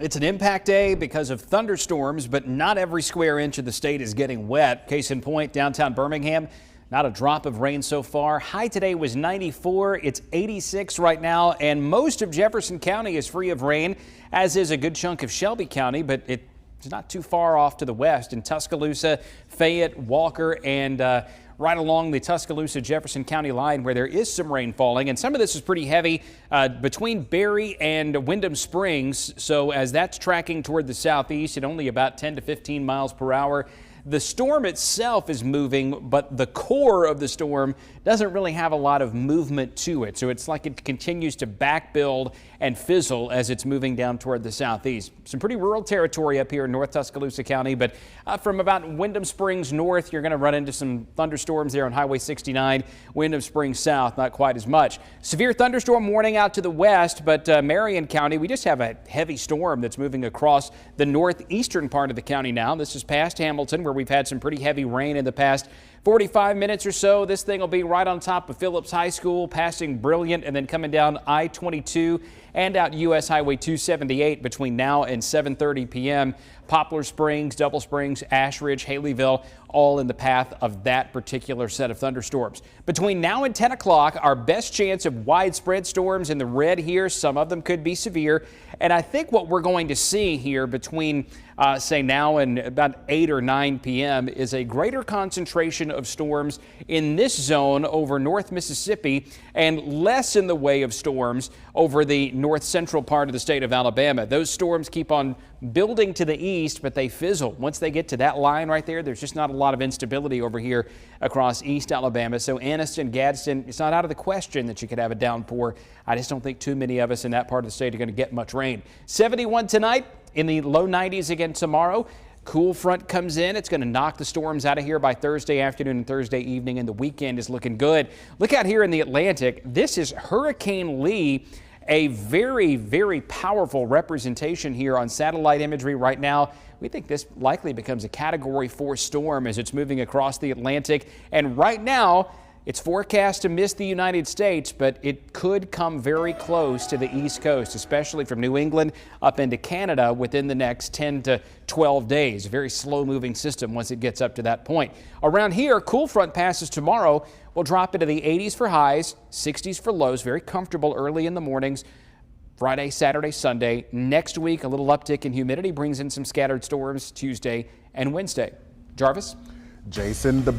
It's an impact day because of thunderstorms, but not every square inch of the state is getting wet. Case in point, downtown Birmingham, not a drop of rain so far. High today was 94. It's 86 right now, and most of Jefferson County is free of rain, as is a good chunk of Shelby County, but it's not too far off to the west in Tuscaloosa, Fayette, Walker, and right along the Tuscaloosa-Jefferson County line where there is some rain falling. And some of this is pretty heavy between Berry and Windham Springs. So as that's tracking toward the southeast at only about 10 to 15 miles per hour, the storm itself is moving, but the core of the storm doesn't really have a lot of movement to it. So it's like it continues to back build and fizzle as it's moving down toward the southeast. Some pretty rural territory up here in North Tuscaloosa County, but from about Windham Springs north, you're going to run into some thunderstorms there on Highway 69. Windham Springs south, not quite as much. Severe thunderstorm warning out to the west, but Marion County, we just have a heavy storm that's moving across the northeastern part of the county now. This is past Hamilton, where we've had some pretty heavy rain in the past 45 minutes or so. This thing will be right on top of Phillips High School, passing Brilliant, and then coming down I-22 and out U.S. Highway 278 between now and 7:30 p.m. Poplar Springs, Double Springs, Ash Ridge, Haleyville, all in the path of that particular set of thunderstorms. Between now and 10 o'clock, our best chance of widespread storms in the red here. Some of them could be severe. And I think what we're going to see here between, say, now and about 8 or 9 p.m. is a greater concentration of storms in this zone over North Mississippi and less in the way of storms over the north central part of the state of Alabama. Those storms keep on building to the east, but they fizzle. Once they get to that line right there, there's just not a lot of instability over here across East Alabama. So Anniston, Gadsden, it's not out of the question that you could have a downpour. I just don't think too many of us in that part of the state are going to get much rain. 71 tonight, in the low 90s again tomorrow. Cool front comes in. It's going to knock the storms out of here by Thursday afternoon and Thursday evening, and the weekend is looking good. Look out here in the Atlantic. This is Hurricane Lee. A very, very powerful representation here on satellite imagery right now. We think this likely becomes a Category 4 storm as it's moving across the Atlantic. And right now, it's forecast to miss the United States, but it could come very close to the East Coast, especially from New England up into Canada within the next 10 to 12 days. A very slow-moving system once it gets up to that point. Around here, cool front passes tomorrow. We'll drop into the 80s for highs, 60s for lows. Very comfortable early in the mornings. Friday, Saturday, Sunday. Next week, a little uptick in humidity brings in some scattered storms Tuesday and Wednesday. Jarvis? Jason, the